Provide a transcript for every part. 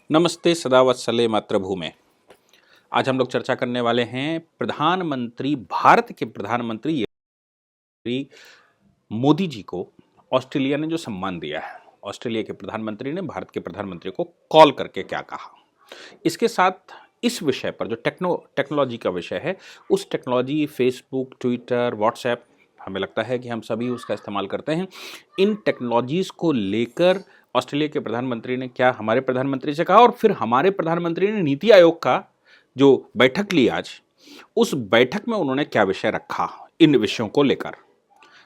नमस्ते सदा वत्सले मातृभूमे। आज हम लोग चर्चा करने वाले हैं भारत के प्रधानमंत्री मोदी जी को ऑस्ट्रेलिया ने जो सम्मान दिया है। ऑस्ट्रेलिया के प्रधानमंत्री ने भारत के प्रधानमंत्री को कॉल करके क्या कहा, इसके साथ इस विषय पर जो टेक्नोलॉजी का विषय है, उस टेक्नोलॉजी फेसबुक, ट्विटर, व्हाट्सएप, हमें लगता है कि हम सभी उसका इस्तेमाल करते हैं। इन टेक्नोलॉजीज़ को लेकर ऑस्ट्रेलिया के प्रधानमंत्री ने क्या हमारे प्रधानमंत्री से कहा, और फिर हमारे प्रधानमंत्री ने नीति आयोग का जो बैठक ली आज, उस बैठक में उन्होंने क्या विषय रखा इन विषयों को लेकर।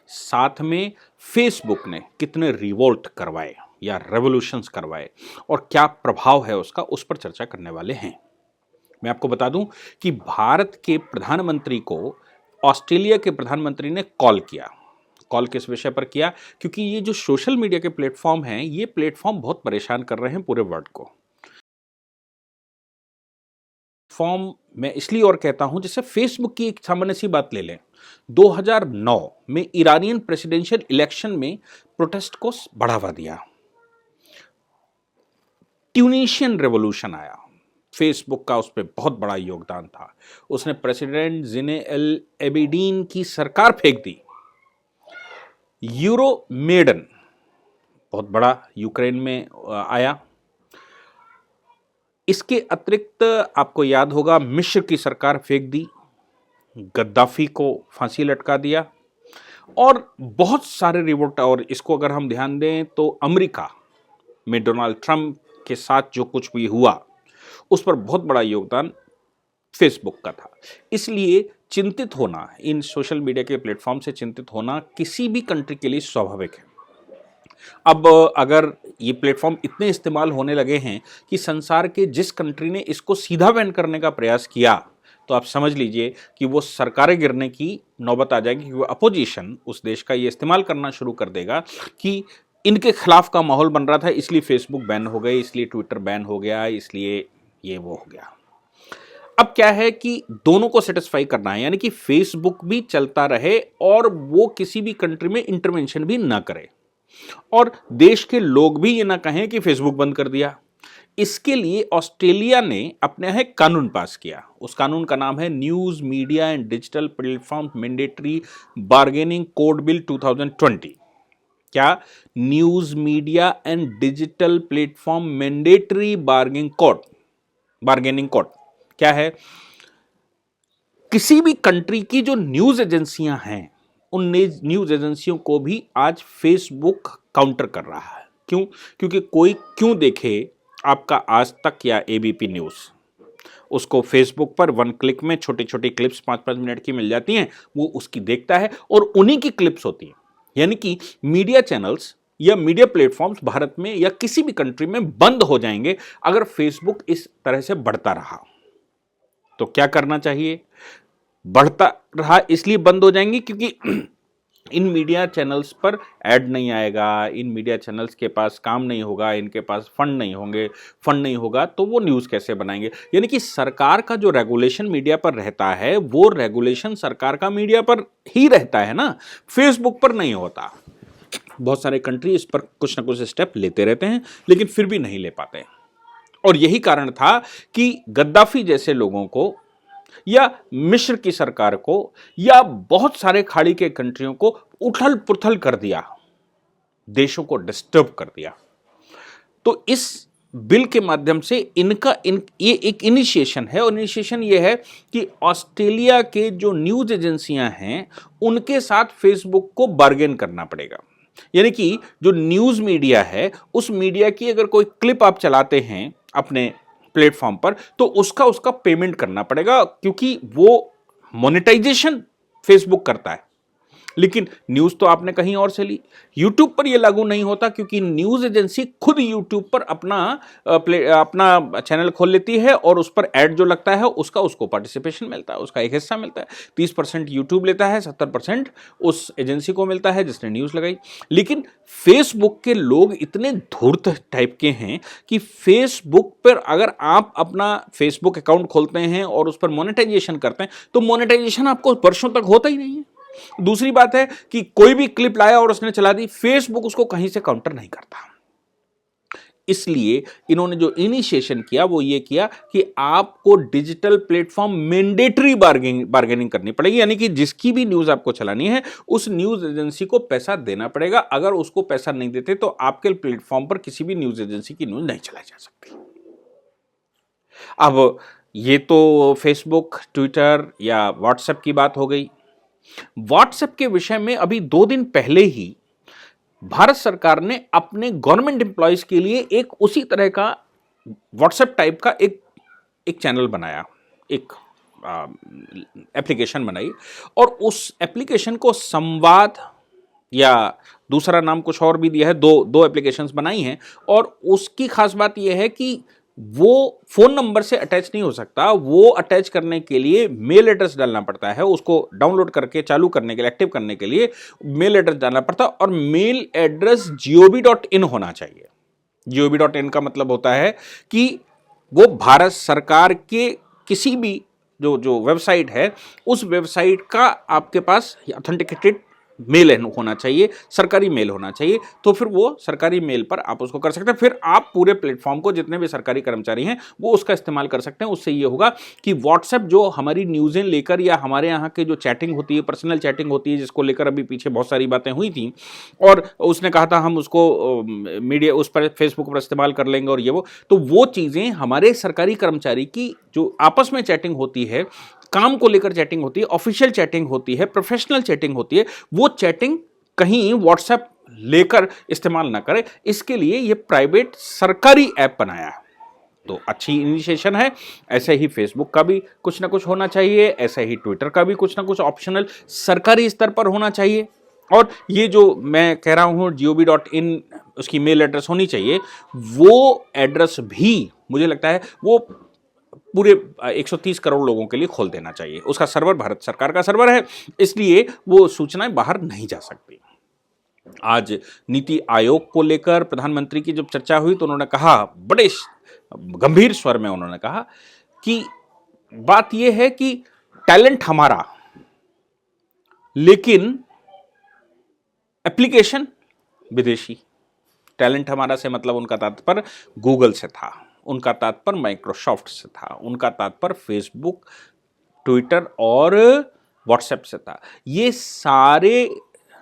साथ में फेसबुक ने कितने रिवोल्ट करवाए या रेवोल्यूशंस करवाए और क्या प्रभाव है उसका, उस पर चर्चा करने वाले हैं। मैं आपको बता दूं कि भारत के प्रधानमंत्री को ऑस्ट्रेलिया के प्रधानमंत्री ने कॉल किया। कॉल किस विषय पर किया? क्योंकि ये जो सोशल मीडिया के प्लेटफॉर्म हैं, ये प्लेटफॉर्म बहुत परेशान कर रहे हैं पूरे वर्ल्ड को। फॉर्म मैं इसलिए और कहता हूं, जैसे फेसबुक की एक सामान्य सी बात ले लें। 2009 में ईरानियन प्रेसिडेंशियल इलेक्शन में प्रोटेस्ट को बढ़ावा दिया। ट्यूनीशियन रेवोल्यूशन आया, फेसबुक का उस पर बहुत बड़ा योगदान था। उसने प्रेसिडेंट जिने एल एबिडीन की सरकार फेंक दी। यूरो मेडन बहुत बड़ा यूक्रेन में आया। इसके अतिरिक्त आपको याद होगा, मिस्र की सरकार फेंक दी, गद्दाफी को फांसी लटका दिया, और बहुत सारे रिवोल्ट। और इसको अगर हम ध्यान दें तो अमेरिका में डोनाल्ड ट्रंप के साथ जो कुछ भी हुआ, उस पर बहुत बड़ा योगदान फेसबुक का था। इसलिए चिंतित होना, इन सोशल मीडिया के प्लेटफॉर्म से चिंतित होना किसी भी कंट्री के लिए स्वाभाविक है। अब अगर ये प्लेटफॉर्म इतने इस्तेमाल होने लगे हैं कि संसार के जिस कंट्री ने इसको सीधा बैन करने का प्रयास किया, तो आप समझ लीजिए कि वो सरकारें गिरने की नौबत आ जाएगी, क्योंकि अपोजिशन उस देश का ये इस्तेमाल करना शुरू कर देगा कि इनके खिलाफ का माहौल बन रहा था, इसलिए फेसबुक बैन हो गए, इसलिए ट्विटर बैन हो गया, इसलिए ये वो हो गया। अब क्या है कि दोनों को सेटिस्फाई करना है, यानी कि फेसबुक भी चलता रहे और वो किसी भी कंट्री में इंटरवेंशन भी ना करे, और देश के लोग भी ये ना कहें कि फेसबुक बंद कर दिया। इसके लिए ऑस्ट्रेलिया ने अपने यहाँ एक कानून पास किया। उस कानून का नाम है news media and digital platform mandatory bargaining code bill 2020। क्या? News media and digital platform mandatory bargaining code क्या है? किसी भी कंट्री की जो न्यूज एजेंसियां हैं, उन न्यूज एजेंसियों को भी आज फेसबुक काउंटर कर रहा है। क्यों? क्योंकि कोई क्यों देखे आपका आज तक या एबीपी न्यूज, उसको फेसबुक पर वन क्लिक में छोटी छोटी क्लिप्स 5-5 मिनट की मिल जाती हैं, वो उसकी देखता है और उन्हीं की क्लिप्स होती हैं। यानी कि मीडिया चैनल्स या मीडिया प्लेटफॉर्म्स भारत में या किसी भी कंट्री में बंद हो जाएंगे अगर फेसबुक इस तरह से बढ़ता रहा। तो क्या करना चाहिए? बढ़ता रहा इसलिए बंद हो जाएंगे क्योंकि इन मीडिया चैनल्स पर ऐड नहीं आएगा, इन मीडिया चैनल्स के पास काम नहीं होगा, इनके पास फंड नहीं होंगे, फंड नहीं होगा तो वो न्यूज़ कैसे बनाएंगे? यानी कि सरकार का जो रेगुलेशन मीडिया पर रहता है, वो रेगुलेशन सरकार का मीडिया पर ही रहता है ना, फेसबुक पर नहीं होता। बहुत सारे कंट्री इस पर कुछ ना कुछ स्टेप लेते रहते हैं, लेकिन फिर भी नहीं ले पाते। और यही कारण था कि गद्दाफी जैसे लोगों को या मिस्र की सरकार को या बहुत सारे खाड़ी के कंट्रियों को उथल पुथल कर दिया, देशों को डिस्टर्ब कर दिया। तो इस बिल के माध्यम से ये एक इनिशिएशन है, और इनिशिएशन ये है कि ऑस्ट्रेलिया के जो न्यूज एजेंसियां हैं, उनके साथ फेसबुक को बार्गेन करना पड़ेगा। यानी कि जो न्यूज मीडिया है, उस मीडिया की अगर कोई क्लिप आप चलाते हैं अपने प्लेटफॉर्म पर, तो उसका पेमेंट करना पड़ेगा, क्योंकि वो मोनेटाइजेशन फेसबुक करता है। लेकिन न्यूज़ तो आपने कहीं और से ली। यूट्यूब पर यह लागू नहीं होता, क्योंकि न्यूज़ एजेंसी खुद यूट्यूब पर अपना चैनल खोल लेती है और उस पर ऐड जो लगता है उसको पार्टिसिपेशन मिलता है, उसका एक हिस्सा मिलता है। 30% यूट्यूब लेता है, 70% उस एजेंसी को मिलता है जिसने न्यूज़ लगाई। लेकिन फेसबुक के लोग इतने धूर्त टाइप के हैं कि फेसबुक पर अगर आप अपना फेसबुक अकाउंट खोलते हैं और उस पर मोनेटाइजेशन करते हैं, तो मोनेटाइजेशन आपको वर्षों तक होता ही नहीं है। दूसरी बात है कि कोई भी क्लिप लाया और उसने चला दी, फेसबुक उसको कहीं से काउंटर नहीं करता। इसलिए इन्होंने जो इनिशिएशन किया वो ये किया कि आपको डिजिटल प्लेटफॉर्म मैंडेटरी बार्गेनिंग करनी पड़ेगी, यानी कि जिसकी भी न्यूज आपको चलानी है उस न्यूज एजेंसी को पैसा देना पड़ेगा। अगर उसको पैसा नहीं देते तो आपके प्लेटफॉर्म पर किसी भी न्यूज एजेंसी की न्यूज नहीं चलाई जा सकती। अब ये तो फेसबुक, ट्विटर या व्हाट्सएप की बात हो गई। व्हाट्सएप के विषय में अभी 2 दिन पहले ही भारत सरकार ने अपने गवर्नमेंट एम्प्लॉयज के लिए एक उसी तरह का व्हाट्सएप टाइप का एक चैनल बनाया, एक एप्लीकेशन बनाई, और उस एप्लीकेशन को संवाद या दूसरा नाम कुछ और भी दिया है, दो एप्लीकेशंस बनाई हैं। और उसकी खास बात यह है कि वो फोन नंबर से अटैच नहीं हो सकता, वो अटैच करने के लिए मेल एड्रेस डालना पड़ता है, उसको डाउनलोड करके चालू करने के लिए, एक्टिव करने के लिए मेल एड्रेस डालना पड़ता है, और मेल एड्रेस gov.in होना चाहिए। gov.in का मतलब होता है कि वो भारत सरकार के किसी भी जो वेबसाइट है उस वेबसाइट का आपके पास ऑथेंटिकेटेड मेल होना चाहिए, सरकारी मेल होना चाहिए। तो फिर वो सरकारी मेल पर आप उसको कर सकते हैं। फिर आप पूरे प्लेटफॉर्म को, जितने भी सरकारी कर्मचारी हैं वो उसका इस्तेमाल कर सकते हैं। उससे ये होगा कि व्हाट्सएप जो हमारी न्यूज़ें लेकर या हमारे यहाँ के जो चैटिंग होती है, पर्सनल चैटिंग होती है, जिसको लेकर अभी पीछे बहुत सारी बातें हुई थी, और उसने कहा था हम उसको मीडिया उस पर फेसबुक पर इस्तेमाल कर लेंगे और ये वो चीज़ें हमारे सरकारी कर्मचारी की जो आपस में चैटिंग होती है, काम को लेकर चैटिंग होती है, ऑफिशियल चैटिंग होती है, प्रोफेशनल चैटिंग होती है, वो चैटिंग कहीं व्हाट्सएप लेकर इस्तेमाल ना करे, इसके लिए ये प्राइवेट सरकारी ऐप बनाया है। तो अच्छी इनिशिएशन है। ऐसे ही फेसबुक का भी कुछ ना कुछ होना चाहिए, ऐसे ही ट्विटर का भी कुछ ना कुछ ऑप्शनल सरकारी स्तर पर होना चाहिए। और ये जो मैं कह रहा हूँ gov.in उसकी मेल एड्रेस होनी चाहिए, वो एड्रेस भी मुझे लगता है वो पूरे 130 करोड़ लोगों के लिए खोल देना चाहिए। उसका सर्वर भारत सरकार का सर्वर है, इसलिए वो सूचनाएं बाहर नहीं जा सकती। आज नीति आयोग को लेकर प्रधानमंत्री की जब चर्चा हुई तो उन्होंने कहा, बड़े गंभीर स्वर में उन्होंने कहा कि बात यह है कि टैलेंट हमारा, लेकिन एप्लीकेशन विदेशी। टैलेंट हमारा से मतलब उनका तात्पर्य गूगल से था, उनका तात्पर्य माइक्रोसॉफ्ट से था, उनका तात्पर्य फेसबुक, ट्विटर और व्हाट्सएप से था। ये सारे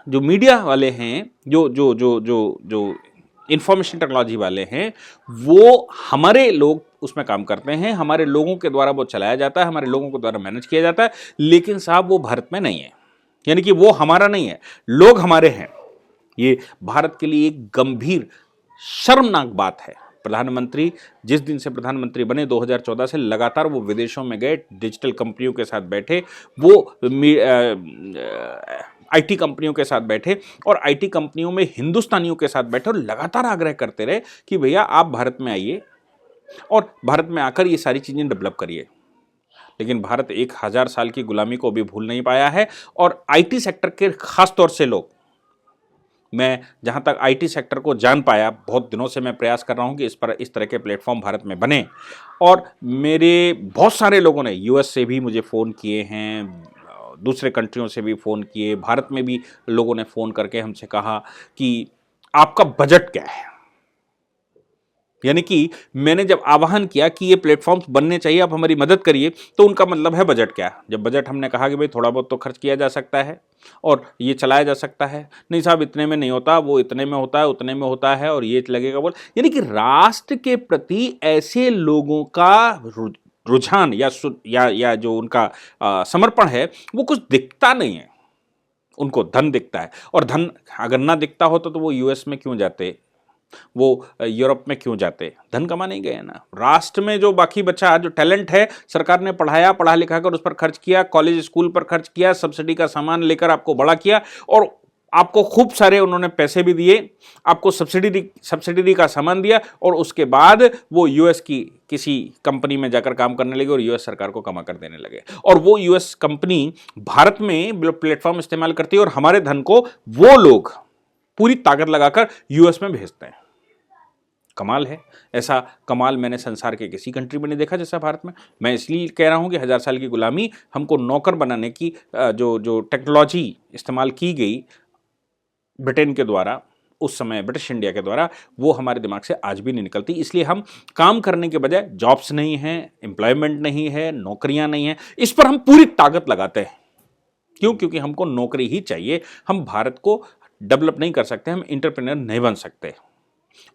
जो मीडिया वाले हैं, जो जो जो जो जो इंफॉर्मेशन टेक्नोलॉजी वाले हैं, वो हमारे लोग उसमें काम करते हैं, हमारे लोगों के द्वारा वो चलाया जाता है, हमारे लोगों के द्वारा मैनेज किया जाता है, लेकिन साहब वो भारत में नहीं है, यानी कि वो हमारा नहीं है, लोग हमारे हैं। ये भारत के लिए एक गंभीर शर्मनाक बात है। प्रधानमंत्री जिस दिन से प्रधानमंत्री बने 2014 से लगातार वो विदेशों में गए, डिजिटल कंपनियों के साथ बैठे, वो आईटी कंपनियों के साथ बैठे और आईटी कंपनियों में हिंदुस्तानियों के साथ बैठे और लगातार आग्रह करते रहे कि भैया आप भारत में आइए और भारत में आकर ये सारी चीज़ें डेवलप करिए। लेकिन भारत 1000 साल की गुलामी को भी भूल नहीं पाया है। और आईटी सेक्टर के खास तौर से लोग, मैं जहाँ तक आईटी सेक्टर को जान पाया, बहुत दिनों से मैं प्रयास कर रहा हूँ कि इस तरह के प्लेटफॉर्म भारत में बने, और मेरे बहुत सारे लोगों ने यूएस से भी मुझे फ़ोन किए हैं, दूसरे कंट्रियों से भी फ़ोन किए, भारत में भी लोगों ने फ़ोन करके हमसे कहा कि आपका बजट क्या है। यानी कि मैंने जब आह्वान किया कि ये प्लेटफॉर्म्स बनने चाहिए, आप हमारी मदद करिए, तो उनका मतलब है बजट क्या। जब बजट हमने कहा कि भाई थोड़ा बहुत तो खर्च किया जा सकता है और ये चलाया जा सकता है, नहीं साहब इतने में नहीं होता, वो इतने में होता है, उतने में होता है और ये लगेगा बोल। यानी कि राष्ट्र के प्रति ऐसे लोगों का रुझान या जो उनका समर्पण है वो कुछ दिखता नहीं है। उनको धन दिखता है, और धन अगर ना दिखता होता तो वो यूएस में क्यों जाते, वो यूरोप में क्यों जाते, धन कमाने गए ना। राष्ट्र में जो बाकी बचा, जो टैलेंट है, सरकार ने पढ़ा लिखा कर उस पर खर्च किया, कॉलेज स्कूल पर खर्च किया, सब्सिडी का सामान लेकर आपको बड़ा किया, और आपको खूब सारे उन्होंने पैसे भी दिए, आपको सब्सिडी का सामान दिया, और उसके बाद वो यूएस की किसी कंपनी में जाकर काम करने लगे और यूएस सरकार को कमा कर देने लगे। और वो यूएस कंपनी भारत में प्लेटफॉर्म इस्तेमाल करती है और हमारे धन को वो लोग पूरी ताकत लगाकर यूएस में भेजते हैं। कमाल है। ऐसा कमाल मैंने संसार के किसी कंट्री में नहीं देखा जैसा भारत में। मैं इसलिए कह रहा हूं कि 1000 साल की गुलामी हमको नौकर बनाने की जो टेक्नोलॉजी इस्तेमाल की गई ब्रिटेन के द्वारा, उस समय ब्रिटिश इंडिया के द्वारा, वो हमारे दिमाग से आज भी नहीं निकलती। इसलिए हम काम करने के बजाय, जॉब्स नहीं है, एम्प्लॉयमेंट नहीं है, नौकरियां नहीं है, इस पर हम पूरी ताकत लगाते हैं। क्यों? क्योंकि हमको नौकरी ही चाहिए। हम भारत को डेवलप नहीं कर सकते, हम इंटरप्रेन्योर नहीं बन सकते।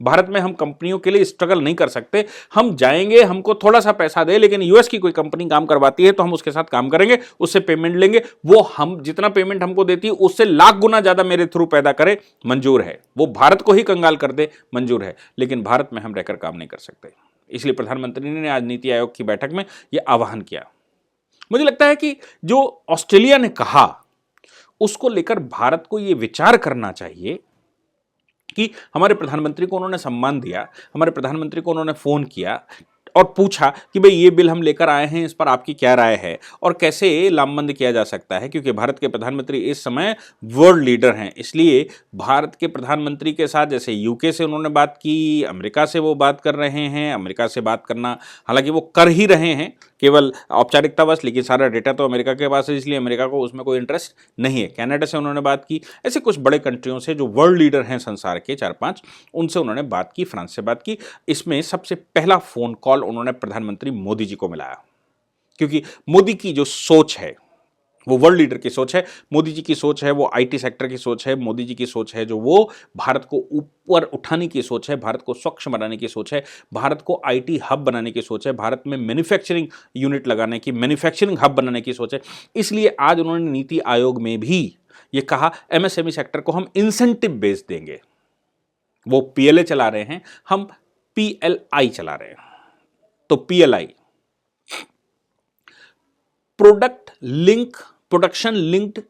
भारत में हम कंपनियों के लिए स्ट्रगल नहीं कर सकते। हम जाएंगे, हमको थोड़ा सा पैसा दे, लेकिन यूएस की कोई कंपनी काम करवाती है तो हम उसके साथ काम करेंगे, उससे पेमेंट लेंगे, वो हम जितना पेमेंट हमको देती है उससे लाख गुना ज्यादा मेरे थ्रू पैदा करे, मंजूर है। वो भारत को ही कंगाल कर दे, मंजूर है। लेकिन भारत में हम रहकर काम नहीं कर सकते। इसलिए प्रधानमंत्री ने आज नीति आयोग की बैठक में यह आह्वान किया। मुझे लगता है कि जो ऑस्ट्रेलिया ने कहा उसको लेकर भारत को यह विचार करना चाहिए कि हमारे प्रधानमंत्री को उन्होंने सम्मान दिया, हमारे प्रधानमंत्री को उन्होंने फोन किया और पूछा कि भाई ये बिल हम लेकर आए हैं, इस पर आपकी क्या राय है और कैसे लामबंद किया जा सकता है। क्योंकि भारत के प्रधानमंत्री इस समय वर्ल्ड लीडर हैं, इसलिए भारत के प्रधानमंत्री के साथ जैसे यूके से उन्होंने बात की, अमेरिका से वो बात कर रहे हैं, अमेरिका से बात करना हालांकि वो कर ही रहे हैं, केवल औपचारिकता बस, लेकिन सारा डेटा तो अमेरिका के पास है, इसलिए अमेरिका को उसमें कोई इंटरेस्ट नहीं है। कनाडा से उन्होंने बात की, ऐसे कुछ बड़े कंट्रियों से जो वर्ल्ड लीडर हैं संसार के 4-5, उनसे उन्होंने बात की, फ्रांस से बात की। इसमें सबसे पहला फोन कॉल उन्होंने प्रधानमंत्री मोदी जी को मिलाया, क्योंकि मोदी की जो सोच है वो वर्ल्ड लीडर की सोच है, मोदी जी की सोच है वो आईटी सेक्टर की सोच है, मोदी जी की सोच है जो वो भारत को ऊपर उठाने की सोच है, भारत को स्वच्छ बनाने की सोच है, भारत को आईटी हब बनाने की सोच है, भारत में मैन्युफैक्चरिंग यूनिट लगाने की, मैन्युफैक्चरिंग हब बनाने की सोच है। इसलिए आज उन्होंने नीति आयोग में भी ये कहा एमएसएमई सेक्टर को हम इंसेंटिव बेस देंगे। वो पीएलए चला रहे हैं, हम पीएलआई चला रहे हैं। तो पीएलआई प्रोडक्शन लिंक्ड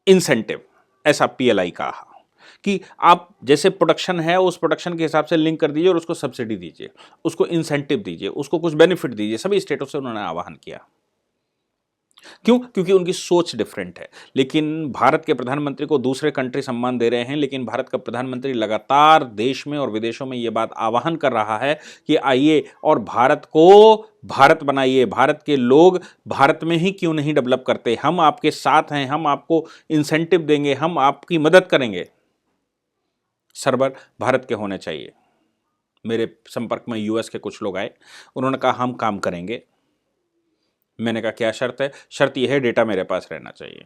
इंसेंटिव, ऐसा पीएलआई कहा कि आप जैसे प्रोडक्शन है उस प्रोडक्शन के हिसाब से लिंक कर दीजिए और उसको सब्सिडी दीजिए, उसको इंसेंटिव दीजिए, उसको कुछ बेनिफिट दीजिए। सभी स्टेटों से उन्होंने आह्वान किया। क्यों? क्योंकि उनकी सोच डिफरेंट है। लेकिन भारत के प्रधानमंत्री को दूसरे कंट्री सम्मान दे रहे हैं, लेकिन भारत का प्रधानमंत्री लगातार देश में और विदेशों में यह बात आह्वान कर रहा है कि आइए और भारत को भारत बनाइए, भारत के लोग भारत में ही क्यों नहीं डेवलप करते, हम आपके साथ हैं, हम आपको इंसेंटिव देंगे, हम आपकी मदद करेंगे। सर्वर भारत के होने चाहिए। मेरे संपर्क में यूएस के कुछ लोग आए, उन्होंने कहा हम काम करेंगे। मैंने कहा क्या शर्त है? शर्त यह है डेटा मेरे पास रहना चाहिए।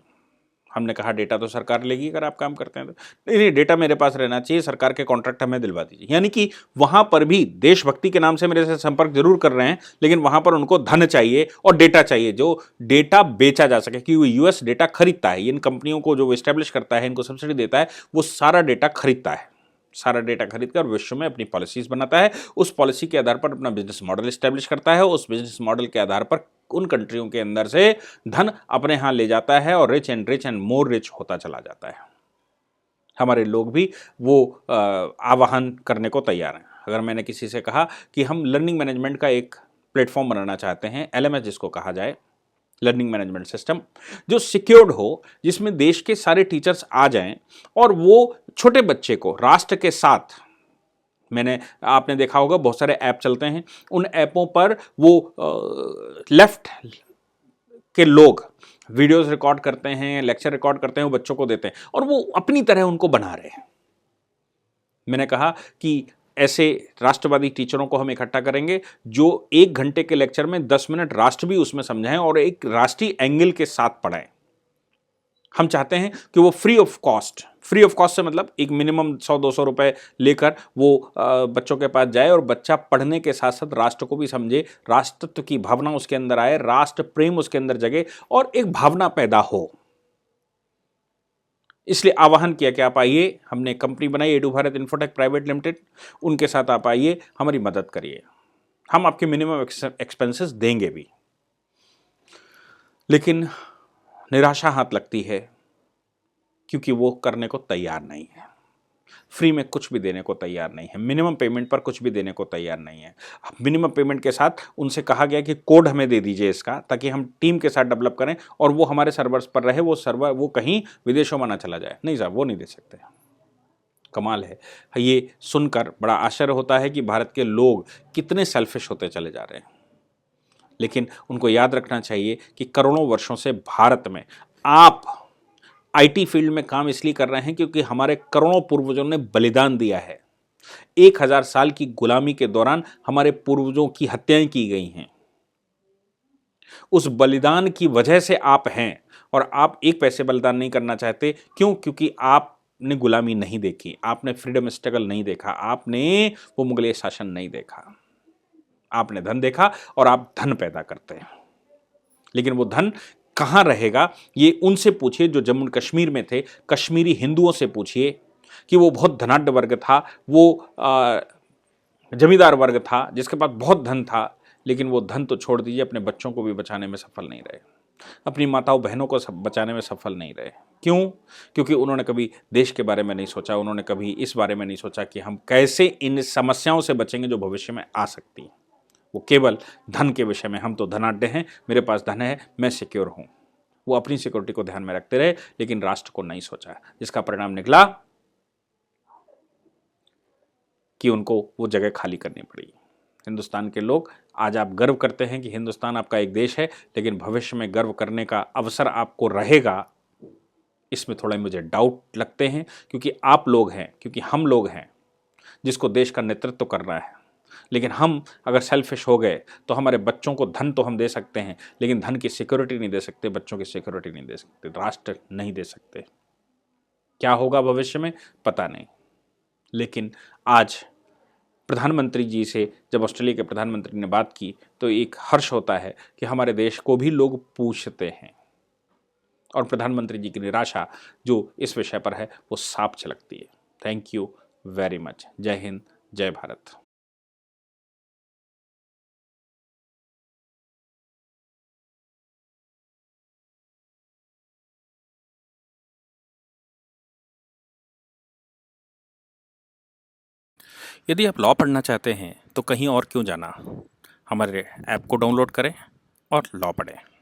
हमने कहा डेटा तो सरकार लेगी अगर आप काम करते हैं तो। नहीं, डेटा मेरे पास रहना चाहिए, सरकार के कॉन्ट्रैक्ट हमें दिलवा दीजिए। यानी कि वहां पर भी देशभक्ति के नाम से मेरे से संपर्क जरूर कर रहे हैं, लेकिन वहां पर उनको धन चाहिए और डेटा चाहिए, जो डेटा बेचा जा सके। क्योंकि यूएस डेटा खरीदता है, इन कंपनियों को जो एस्टेब्लिश करता है, इनको सब्सिडी देता है, वो सारा डेटा खरीदता है। सारा डेटा खरीदकर विश्व में अपनी पॉलिसीज बनाता है, उस पॉलिसी के आधार पर अपना बिजनेस मॉडल एस्टेब्लिश करता है, उस बिजनेस मॉडल के आधार पर उन कंट्रियों के अंदर से धन अपने यहां ले जाता है और रिच एंड मोर रिच होता चला जाता है। हमारे लोग भी वो आह्वान करने को तैयार हैं। अगर मैंने किसी से कहा कि हम लर्निंग मैनेजमेंट का एक प्लेटफॉर्म बनाना चाहते हैं, एलएमएस जिसको कहा जाए, लर्निंग मैनेजमेंट सिस्टम, जो सिक्योर्ड हो, जिसमें देश के सारे टीचर्स आ जाएं और वो छोटे बच्चे को राष्ट्र के साथ, आपने देखा होगा बहुत सारे ऐप चलते हैं, उन ऐपों पर वो लेफ्ट के लोग वीडियोस रिकॉर्ड करते हैं, लेक्चर रिकॉर्ड करते हैं, वो बच्चों को देते हैं और वो अपनी तरह उनको बना रहे हैं। मैंने कहा कि ऐसे राष्ट्रवादी टीचरों को हम इकट्ठा करेंगे जो 1 घंटे के लेक्चर में 10 मिनट राष्ट्र भी उसमें समझाएं और एक राष्ट्रीय एंगल के साथ पढ़ाएं। हम चाहते हैं कि वो फ्री ऑफ कॉस्ट से मतलब एक मिनिमम 100-200 रुपए लेकर वो बच्चों के पास जाए और बच्चा पढ़ने के साथ साथ राष्ट्र को भी समझे, राष्ट्रत्व की भावना उसके अंदर आए, राष्ट्र प्रेम उसके अंदर जगे और एक भावना पैदा हो। इसलिए आह्वान किया कि आप आइए, हमने कंपनी बनाई edu Bharat infotech private limited, उनके साथ आप आइए, हमारी मदद करिए, हम आपके मिनिमम एक्सपेंसेस देंगे भी। लेकिन निराशा हाथ लगती है क्योंकि वो करने को तैयार नहीं है, फ्री में कुछ भी देने को तैयार नहीं है, मिनिमम पेमेंट पर कुछ भी देने को तैयार नहीं है। मिनिमम पेमेंट के साथ उनसे कहा गया कि कोड हमें दे दीजिए इसका, ताकि हम टीम के साथ डेवलप करें और वो हमारे सर्वर्स पर रहे, वो सर्वर वो कहीं विदेशों में ना चला जाए। नहीं साहब, वो नहीं दे सकते। कमाल है। ये सुनकर बड़ा आश्चर्य होता है कि भारत के लोग कितने सेल्फिश होते चले जा रहे हैं। लेकिन उनको याद रखना चाहिए कि करोड़ों वर्षों से भारत में आप आईटी फील्ड में काम इसलिए कर रहे हैं क्योंकि हमारे करोड़ों पूर्वजों ने बलिदान दिया है। 1000 साल की गुलामी के दौरान हमारे पूर्वजों की हत्याएं की गई हैं। उस बलिदान की वजह से आप हैं, और आप एक पैसे बलिदान नहीं करना चाहते। क्यों? क्योंकि आपने गुलामी नहीं देखी, आपने फ्रीडम स्ट्रगल नहीं देखा, आपने वो मुगलिया शासन नहीं देखा। आपने धन देखा और आप धन पैदा करते हैं, लेकिन वो धन कहाँ रहेगा ये उनसे पूछिए जो जम्मू कश्मीर में थे। कश्मीरी हिंदुओं से पूछिए कि वो बहुत धनाढ्य वर्ग था, वो जमींदार वर्ग था जिसके पास बहुत धन था, लेकिन वो धन तो छोड़ दीजिए, अपने बच्चों को भी बचाने में सफल नहीं रहे, अपनी माताओं बहनों को बचाने में सफल नहीं रहे। क्यों? क्योंकि उन्होंने कभी देश के बारे में नहीं सोचा, उन्होंने कभी इस बारे में नहीं सोचा कि हम कैसे इन समस्याओं से बचेंगे जो भविष्य में आ सकती हैं। वो केवल धन के विषय में, हम तो धनाढ्य हैं, मेरे पास धन है, मैं सिक्योर हूं। वो अपनी सिक्योरिटी को ध्यान में रखते रहे, लेकिन राष्ट्र को नहीं सोचा, जिसका परिणाम निकला कि उनको वो जगह खाली करनी पड़ी। हिंदुस्तान के लोग, आज आप गर्व करते हैं कि हिंदुस्तान आपका एक देश है, लेकिन भविष्य में गर्व करने का अवसर आपको रहेगा, इसमें थोड़ा मुझे डाउट लगते हैं। क्योंकि आप लोग हैं, क्योंकि हम लोग हैं जिसको देश का नेतृत्व करना है। लेकिन हम अगर सेल्फिश हो गए तो हमारे बच्चों को धन तो हम दे सकते हैं, लेकिन धन की सिक्योरिटी नहीं दे सकते, बच्चों की सिक्योरिटी नहीं दे सकते, राष्ट्र नहीं दे सकते। क्या होगा भविष्य में पता नहीं। लेकिन आज प्रधानमंत्री जी से जब ऑस्ट्रेलिया के प्रधानमंत्री ने बात की तो एक हर्ष होता है कि हमारे देश को भी लोग पूछते हैं, और प्रधानमंत्री जी की निराशा जो इस विषय पर है वो साफ झलकती है। Thank you very much. जय हिंद, जय भारत। यदि आप लॉ पढ़ना चाहते हैं तो कहीं और क्यों जाना, हमारे ऐप को डाउनलोड करें और लॉ पढ़ें।